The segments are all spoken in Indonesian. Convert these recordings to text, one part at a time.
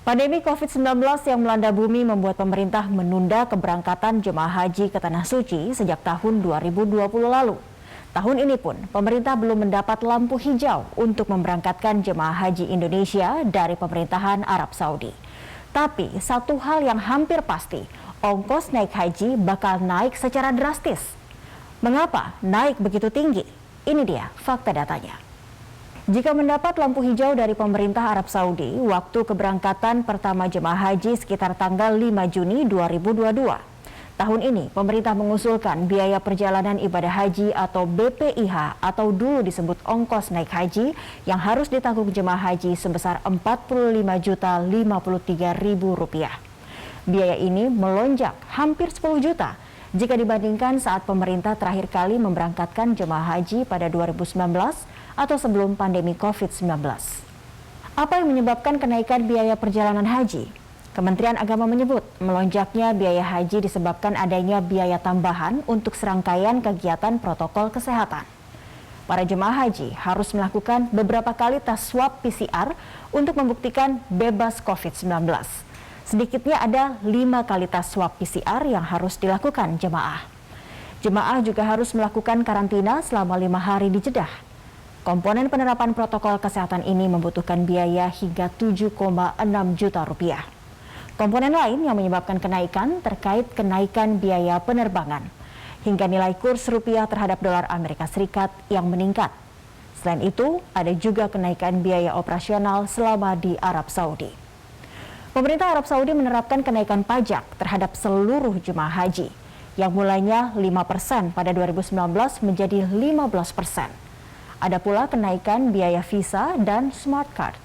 Pandemi COVID-19 yang melanda bumi membuat pemerintah menunda keberangkatan jemaah haji ke Tanah Suci sejak tahun 2020 lalu. Tahun ini pun, pemerintah belum mendapat lampu hijau untuk memberangkatkan jemaah haji Indonesia dari pemerintahan Arab Saudi. Tapi, satu hal yang hampir pasti, ongkos naik haji bakal naik secara drastis. Mengapa naik begitu tinggi? Ini dia fakta datanya. Jika mendapat lampu hijau dari pemerintah Arab Saudi, waktu keberangkatan pertama jemaah haji sekitar tanggal 5 Juni 2022. Tahun ini, pemerintah mengusulkan biaya perjalanan ibadah haji atau BPIH atau dulu disebut ongkos naik haji yang harus ditanggung jemaah haji sebesar Rp45.053.000. Biaya ini melonjak hampir 10 juta jika dibandingkan saat pemerintah terakhir kali memberangkatkan jemaah haji pada 2019 atau sebelum pandemi COVID-19. Apa yang menyebabkan kenaikan biaya perjalanan haji? Kementerian Agama menyebut melonjaknya biaya haji disebabkan adanya biaya tambahan untuk serangkaian kegiatan protokol kesehatan. Para jemaah haji harus melakukan beberapa kali tes swab PCR untuk membuktikan bebas COVID-19. Sedikitnya ada 5 kali tes swab PCR yang harus dilakukan jemaah. Jemaah juga harus melakukan karantina selama 5 hari di Jeddah. Komponen penerapan protokol kesehatan ini membutuhkan biaya hingga 7,6 juta rupiah. Komponen lain yang menyebabkan kenaikan terkait kenaikan biaya penerbangan hingga nilai kurs rupiah terhadap dolar Amerika Serikat yang meningkat. Selain itu, ada juga kenaikan biaya operasional selama di Arab Saudi. Pemerintah Arab Saudi menerapkan kenaikan pajak terhadap seluruh jemaah haji yang mulainya 5% pada 2019 menjadi 15%. Ada pula kenaikan biaya visa dan smart card.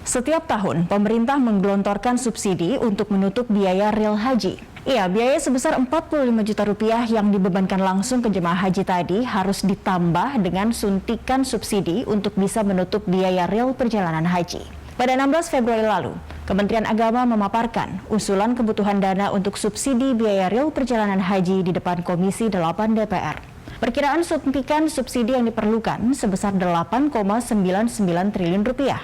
Setiap tahun, pemerintah menggelontorkan subsidi untuk menutup biaya real haji. Iya, biaya sebesar 45 juta rupiah yang dibebankan langsung ke jemaah haji tadi harus ditambah dengan suntikan subsidi untuk bisa menutup biaya real perjalanan haji. Pada 16 Februari lalu, Kementerian Agama memaparkan usulan kebutuhan dana untuk subsidi biaya real perjalanan haji di depan Komisi 8 DPR. Perkiraan suntikan subsidi yang diperlukan sebesar 8,99 triliun rupiah.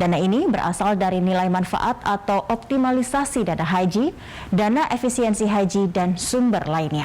Dana ini berasal dari nilai manfaat atau optimalisasi dana haji, dana efisiensi haji, dan sumber lainnya.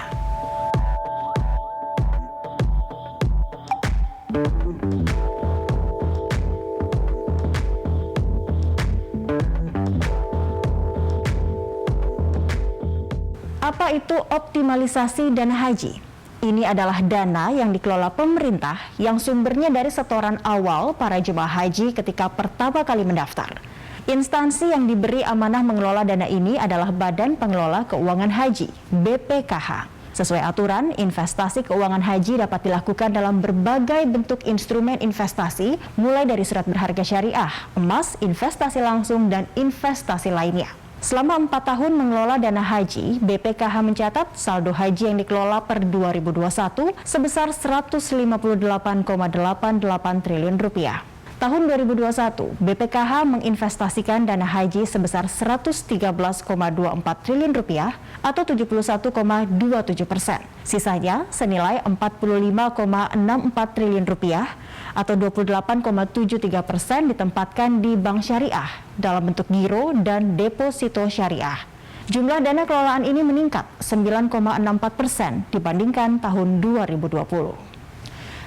Apa itu optimalisasi dana haji? Ini adalah dana yang dikelola pemerintah yang sumbernya dari setoran awal para jemaah haji ketika pertama kali mendaftar. Instansi yang diberi amanah mengelola dana ini adalah Badan Pengelola Keuangan Haji, BPKH. Sesuai aturan, investasi keuangan haji dapat dilakukan dalam berbagai bentuk instrumen investasi, mulai dari surat berharga syariah, emas, investasi langsung, dan investasi lainnya. Selama 4 tahun mengelola dana haji, BPKH mencatat saldo haji yang dikelola per 2021 sebesar Rp158,88 triliun. Tahun 2021, BPKH menginvestasikan dana haji sebesar Rp113,24 triliun atau 71,27%. Sisanya senilai Rp45,64 triliun atau 28,73% ditempatkan di bank syariah dalam bentuk giro dan deposito syariah. Jumlah dana kelolaan ini meningkat 9,64% dibandingkan tahun 2020.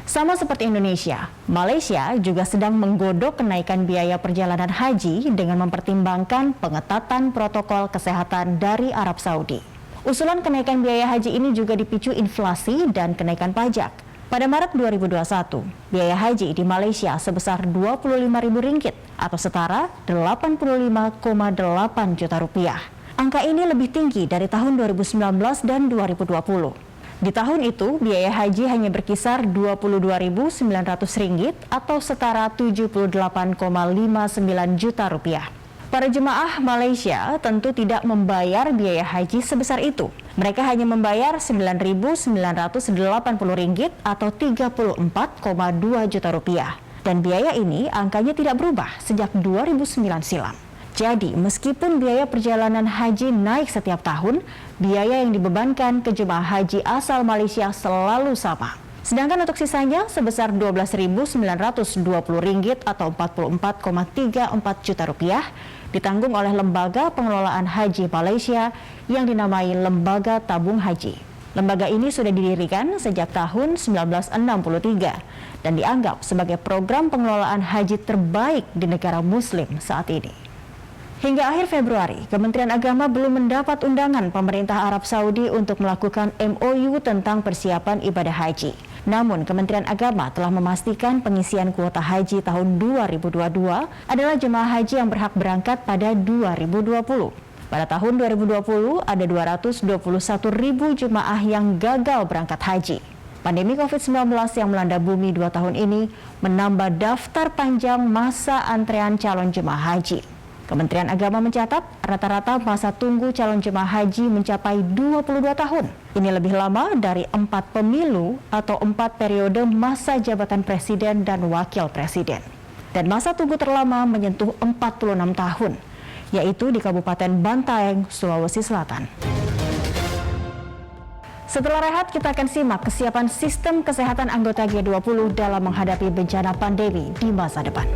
Sama seperti Indonesia, Malaysia juga sedang menggodok kenaikan biaya perjalanan haji dengan mempertimbangkan pengetatan protokol kesehatan dari Arab Saudi. Usulan kenaikan biaya haji ini juga dipicu inflasi dan kenaikan pajak. Pada Maret 2021, biaya haji di Malaysia sebesar Rp25.000 atau setara Rp85,8 juta rupiah. Angka ini lebih tinggi dari tahun 2019 dan 2020. Di tahun itu, biaya haji hanya berkisar Rp22.900 atau setara Rp78,59 juta rupiah. Para jemaah Malaysia tentu tidak membayar biaya haji sebesar itu. Mereka hanya membayar Rp9.980 atau Rp34,2 juta rupiah. Dan biaya ini angkanya tidak berubah sejak 2009 silam. Jadi, meskipun biaya perjalanan haji naik setiap tahun, biaya yang dibebankan ke jemaah haji asal Malaysia selalu sama. Sedangkan untuk sisanya sebesar Rp12.920 atau 44,34 juta rupiah ditanggung oleh Lembaga Pengelolaan Haji Malaysia yang dinamai Lembaga Tabung Haji. Lembaga ini sudah didirikan sejak tahun 1963 dan dianggap sebagai program pengelolaan haji terbaik di negara Muslim saat ini. Hingga akhir Februari, Kementerian Agama belum mendapat undangan pemerintah Arab Saudi untuk melakukan MOU tentang persiapan ibadah haji. Namun, Kementerian Agama telah memastikan pengisian kuota haji tahun 2022 adalah jemaah haji yang berhak berangkat pada 2020. Pada tahun 2020, ada 221.000 jemaah yang gagal berangkat haji. Pandemi COVID-19 yang melanda bumi 2 tahun ini menambah daftar panjang masa antrean calon jemaah haji. Kementerian Agama mencatat rata-rata masa tunggu calon jemaah haji mencapai 22 tahun. Ini lebih lama dari 4 pemilu atau 4 periode masa jabatan presiden dan wakil presiden. Dan masa tunggu terlama menyentuh 46 tahun, yaitu di Kabupaten Bantaeng, Sulawesi Selatan. Setelah rehat, kita akan simak kesiapan sistem kesehatan anggota G20 dalam menghadapi bencana pandemi di masa depan.